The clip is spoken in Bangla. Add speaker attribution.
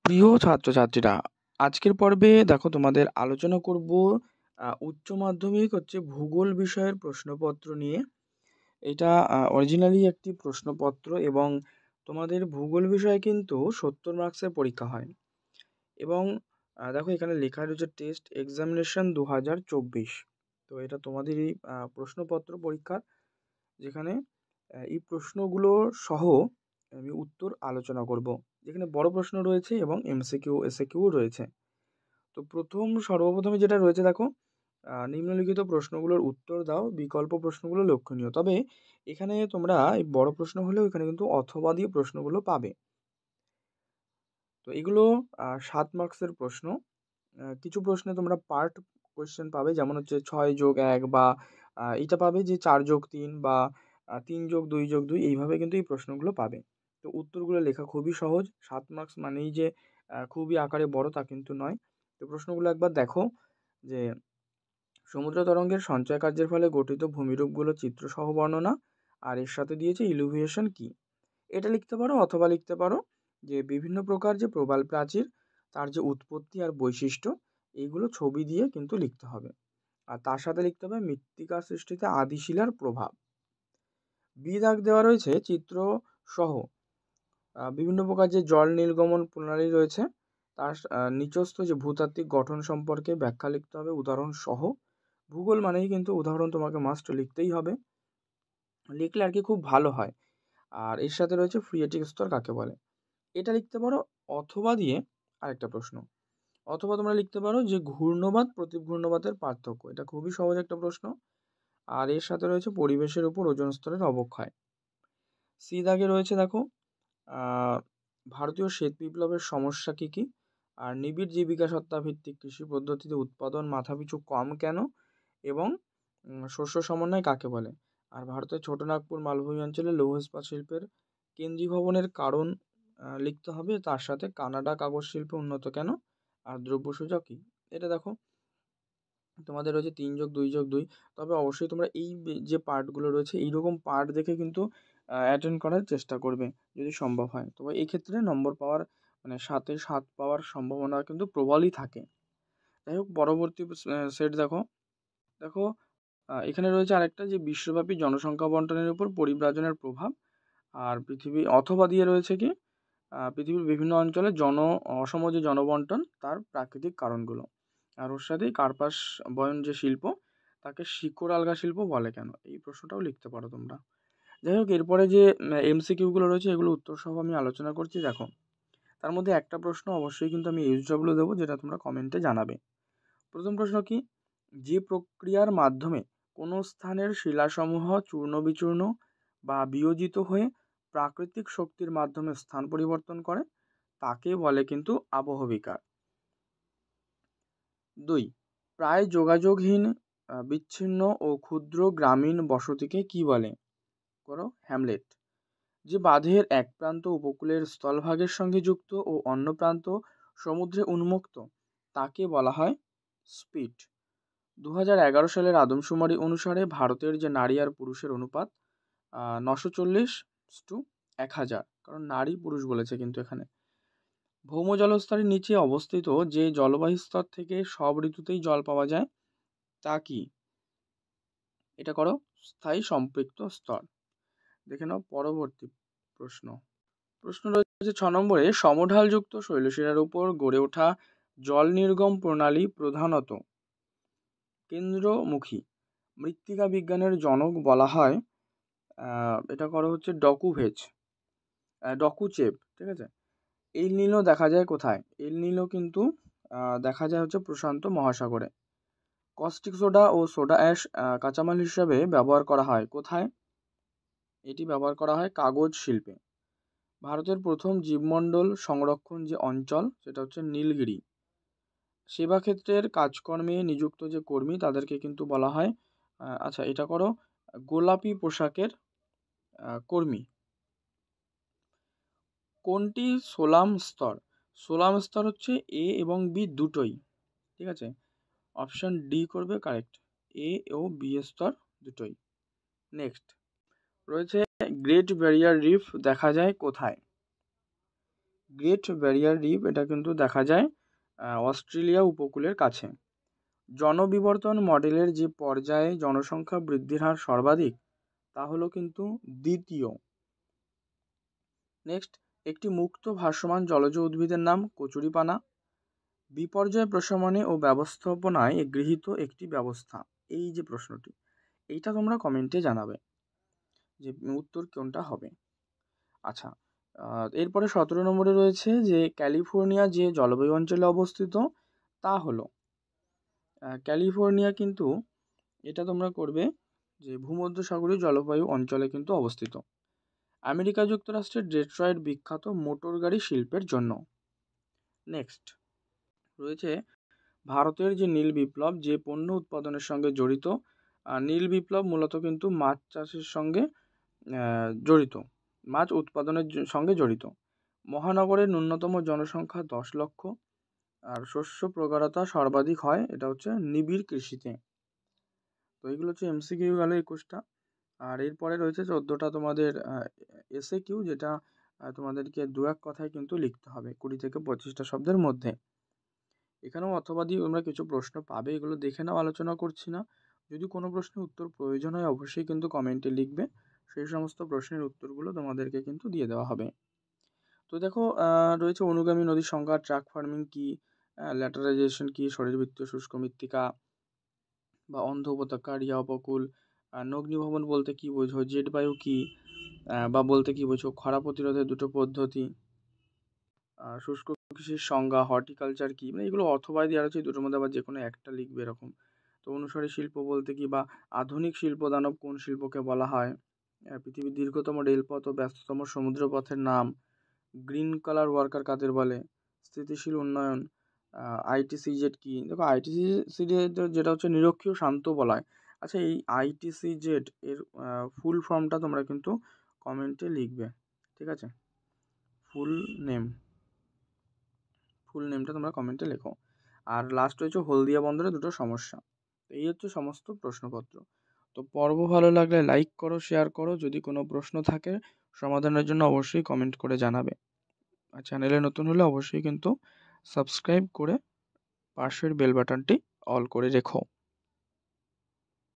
Speaker 1: প্রিয় ছাত্রছাত্রীরা, আজকের পর্বে দেখো তোমাদের আলোচনা করব উচ্চ মাধ্যমিক ভূগোল বিষয়ের প্রশ্নপত্র নিয়ে। এটা অরিজিনালি একটি প্রশ্নপত্র এবং তোমাদের ভূগোল বিষয়ে কিন্তু 70 মার্কসের পরীক্ষা হয়। এবং দেখো এখানে লেখা রয়েছে টেস্ট এক্সামিনেশন 2024। তো এটা তোমাদেরই প্রশ্নপত্র পরীক্ষার, যেখানে এই প্রশ্নগুলো সহ আমি উত্তর আলোচনা করব, যেখানে বড় প্রশ্ন রয়েছে এবং এমসিকিউ এসএকিউ রয়েছে। তো সর্বপ্রথমে যেটা রয়েছে দেখো, নিম্নলিখিত প্রশ্নগুলোর উত্তর দাও, বিকল্প প্রশ্নগুলো লক্ষণীয়। তবে এখানে তোমরা এই বড় প্রশ্ন হলেও এখানে কিন্তু অথবা দিয়ে প্রশ্নগুলো পাবে। তো এগুলো 7 মার্কসের প্রশ্ন। কিছু প্রশ্নে তোমরা পার্ট কোয়েশ্চেন পাবে, যেমন 6+1 বা এটা পাবে যে 4+3 বা 3+2+2, এইভাবে কিন্তু এই প্রশ্নগুলো পাবে। তো উত্তরগুলো লেখা খুবই সহজ। 7 মার্কস মানেই যে খুবই আকারে বড় তা কিন্তু নয়। তো প্রশ্নগুলো একবার দেখো, যে সমুদ্র তরঙ্গের সঞ্চয় কার্যের ফলে গঠিত ভূমিরূপগুলো চিত্রসহ বর্ণনা, আর এর সাথে দিয়েছে ইলুভিয়েশন কি। এটা লিখতে পারো, অথবা লিখতে পারো যে বিভিন্ন প্রকার যে প্রবাল প্রাচীর, তার যে উৎপত্তি আর বৈশিষ্ট্য, এইগুলো ছবি দিয়ে কিন্তু লিখতে হবে। আর তার সাথে লিখতে হবে মৃত্তিকা সৃষ্টিতে আদিশিলার প্রভাব। দাগ দেওয়া রয়েছে চিত্র সহ বিভিন্ন প্রকার যে জল নির্গমন প্রণালী রয়েছে, তার নিচস্থ যে ভূতাত্ত্বিক গঠন সম্পর্কে ব্যাখ্যা লিখতে হবে উদাহরণ সহ। ভূগোল মানেই কিন্তু উদাহরণ তোমাকে মাস্ট লিখতেই হবে, লিখলে আর কি খুব ভালো হয়। আর এর সাথে রয়েছে ফ্রিয়েটিক স্তর কাকে বলে, এটা লিখতে পারো। অথবা দিয়ে আরেকটা প্রশ্ন, অথবা তোমরা লিখতে পারো যে ঘূর্ণবাদ প্রতিঘূর্ণবাদের পার্থক্য, এটা খুবই সহজ একটা প্রশ্ন। আর এর সাথে রয়েছে পরিবেশের উপর ওজোন স্তরের অবক্ষয়। দাগে রয়েছে দেখো ভারতীয় শ্বেত বিপ্লবের সমস্যা কী কী, আর নিবিড় জীবিকা সত্তা ভিত্তিক কৃষি পদ্ধতিতে উৎপাদন মাথাপিছু কম কেন, এবং শস্য সমন্বয় কাকে বলে। আর ভারতের ছোটনাগপুর মালভূমি অঞ্চলে লৌহ ইস্পাত শিল্পের কেন্দ্রীভবনের কারণ লিখতে হবে। তার সাথে কানাডা কাগজ শিল্প উন্নত কেন, আর দ্রব্য সূচক কী। এটা দেখো তোমাদের রয়েছে 3+2+2। তবে অবশ্যই তোমরা এই যে পার্টগুলো রয়েছে এইরকম পার্ট দেখে কিন্তু অ্যাটেন্ড করার চেষ্টা করবে যদি সম্ভব হয়। তবে এই ক্ষেত্রে নম্বর পাওয়ার মানে 7 পাওয়ার সম্ভাবনা কিন্তু প্রবলই থাকে। যাই হোক, পরবর্তী সেট দেখো দেখো এখানে রয়েছে আরেকটা, যে বিশ্বব্যাপী জনসংখ্যা বন্টনের উপর পরিব্রাজনের প্রভাব। আর পৃথিবী অথবা দিয়ে রয়েছে কি পৃথিবীর বিভিন্ন অঞ্চলে অসম যে জনবন্টন তার প্রাকৃতিক কারণগুলো। আর ওর সাথেই কার্পাস বয়ন যে শিল্প, তাকে শিকড় আলগা শিল্প বলে কেন, এই প্রশ্নটাও লিখতে পারো তোমরা। যাই হোক, এরপরে যে এমসিকিউগুলো রয়েছে এগুলো উত্তর সহ আমি আলোচনা করছি। দেখো তার মধ্যে একটা প্রশ্ন অবশ্যই কিন্তু আমি এইচডব্লিউ দেবো, যেটা তোমরা কমেন্টে জানাবে। প্রথম প্রশ্ন কি, যে প্রক্রিয়ার মাধ্যমে কোনো স্থানের শিলাসমূহ চূর্ণ বিচূর্ণ বা বিয়োজিত হয়ে প্রাকৃতিক শক্তির মাধ্যমে স্থান পরিবর্তন করে, তাকে বলে কিন্তু আবহবিকার। 2, প্রায় যোগাযোগহীন বিচ্ছিন্ন ও ক্ষুদ্র গ্রামীণ বসতিকে কি বলে, করো হ্যামলেট। যে বাঁধের এক প্রান্ত উপকূলের স্থলভাগের সঙ্গে যুক্ত ও অন্য প্রান্ত সমুদ্রে উন্মুক্ত, তাকে বলা হয় স্পিট। 2011 সালের আদমশুমারি অনুসারে ভারতের যে নারী আর পুরুষের অনুপাত 940:1000, কারণ নারী পুরুষ বলেছে কিন্তু এখানে। ভৌম জলস্তরের নিচে অবস্থিত যে জলবায়ু স্তর থেকে সব ঋতুতেই জল পাওয়া যায়, তা কি, এটা করো স্থায়ী সম্পৃক্ত স্তর। দেখে নাও পরবর্তী প্রশ্ন। প্রশ্ন রয়েছে 6 নম্বরে, সমঢালযুক্ত শৈলশিরার উপর গড়ে ওঠা জল নির্গম প্রণালী প্রধানত কেন্দ্রমুখী মৃত্তিকা বিজ্ঞানের জনক বলা হয়, এটা করো ডকুচেভ, ঠিক আছে। এল নিনো দেখা যায় কোথায়, এল নিনো কিন্তু দেখা যায় প্রশান্ত মহাসাগরে। কস্টিক সোডা ও সোডা অ্যাশ কাঁচামাল হিসাবে ব্যবহার করা হয় কোথায়, এটি ব্যবহার করা হয় কাগজ শিল্পে। ভারতের প্রথম জীবমণ্ডল সংরক্ষণ যে অঞ্চল, সেটা নীলগিরি। সেবা ক্ষেত্রের কাজকর্মে নিযুক্ত যে কর্মী, তাদেরকে কিন্তু বলা হয় আচ্ছা এটা করো গোলাপি পোশাকের কর্মী। কোনটি সোলাম স্তর, সোলাম স্তর এ এবং বি দুটোই, ঠিক আছে। অপশন ডি করবে কারেক্ট, এ ও বি স্তর দুটোই। নেক্সট রয়েছে গ্রেট ব্যারিয়ার রিফ দেখা যায় কোথায়, গ্রেট ব্যারিয়ার রিফ এটা কিন্তু দেখা যায় অস্ট্রেলিয়া উপকূলের কাছে। জনবিবর্তন মডেলের যে পর্যায়ে জনসংখ্যা বৃদ্ধির হার সর্বাধিক তা হলো কিন্তু দ্বিতীয়। নেক্সট, একটি মুক্ত ভাসমান জলজ উদ্ভিদের নাম কচুরিপানা। বিপর্যয় প্রশমনে ও ব্যবস্থাপনায় গৃহীত একটি ব্যবস্থা। এই যে প্রশ্নটি, এইটা তোমরা কমেন্টে জানাবে যে উত্তর কোনটা হবে। আচ্ছা, এরপরে 17 নম্বরে রয়েছে যে ক্যালিফোর্নিয়া যে জলবায়ু অঞ্চলে অবস্থিত তা হলো ক্যালিফোর্নিয়া, কিন্তু এটা তোমরা করবে যে ভূমধ্যসাগরীয় জলবায়ু অঞ্চলে কিন্তু অবস্থিত। আমেরিকা যুক্তরাষ্ট্রের ডেট্রয়েট বিখ্যাত মোটর গাড়ি শিল্পের জন্য। নেক্সট রয়েছে ভারতের যে নীল বিপ্লব যে পণ্য উৎপাদনের সঙ্গে জড়িত। নীল বিপ্লব মূলত কিন্তু মাছ চাষের সঙ্গে জড়িত, মাছ উৎপাদনের সঙ্গে জড়িত। মহানগরের ন্যূনতম জনসংখ্যা 10 লক্ষ, আর শস্য প্রগাঢ়তা সর্বাধিক হয় এটা হচ্ছে নিবিড় কৃষিতে। তো এইগুলো হচ্ছে এমসিকিউ গেল 21টা। আর এরপরে রয়েছে 14টা তোমাদের এসএ কিউ, যেটা তোমাদেরকে দু এক কথায় কিন্তু লিখতে হবে 20 থেকে 25টা শব্দের মধ্যে। এখানেও অথবা দিয়ে তোমরা কিছু প্রশ্ন পাবে, এগুলো দেখে নাও, আলোচনা করছি না। যদি কোনো প্রশ্নের উত্তর প্রয়োজন হয় অবশ্যই কিন্তু কমেন্টে লিখবে, সেই সমস্ত প্রশ্নের উত্তরগুলো তোমাদেরকে কিন্তু দিয়ে দেওয়া হবে। তো দেখো রয়েছে অনুগামী নদীর সংজ্ঞা, ট্রাক ফার্মিং কী, ল্যাটারাইজেশন কী, শরীরবৃত্তীয় শুষ্ক মৃত্তিকা বা অন্ধ উপত্যকা, রিয়া উপকূল, নগ্নিভবন বলতে কী বোঝো, জেট বায়ু কী বা বলতে কী বোঝো, খরা প্রতিরোধের দুটো পদ্ধতি, শুষ্ক কৃষির সংজ্ঞা, হর্টিকালচার কী, মানে এগুলো অথবা দেওয়া রয়েছে, দুটোর মধ্যে আবার যে কোনো একটা লিখবে এরকম। তো অনুসারী শিল্প বলতে কী বা আধুনিক শিল্প দানব কোন শিল্পকে বলা হয়, পৃথিবীর দীর্ঘতম রেলপথ ও ব্যস্ততম সমুদ্রপথের নাম, গ্রিন কালার ওয়ার্কার কাদের বলে, স্থিতিশীল উন্নয়ন, আইটিসিজেড কী। দেখো আইটিসিজেড যেটা হচ্ছে নিরক্ষীয় শান্ত বলয়। আচ্ছা, এই আইটিসিজেড এর ফুল ফর্মটা তোমরা কিন্তু কমেন্টে লিখবে, ঠিক আছে? ফুল নেমটা তোমরা কমেন্টে লেখো। আর লাস্ট হচ্ছে হলদিয়া বন্দরে দুটো সমস্যা। এই হচ্ছে সমস্ত প্রশ্নপত্র। তো পর্ব ভালো লাগলে লাইক করো, শেয়ার করো। যদি কোনো প্রশ্ন থাকে সমাধানের জন্য অবশ্যই কমেন্ট করে জানাবে। আর চ্যানেলে নতুন হলে অবশ্যই কিন্তু সাবস্ক্রাইব করে পাশের বেল বাটনটি অল করে রেখো।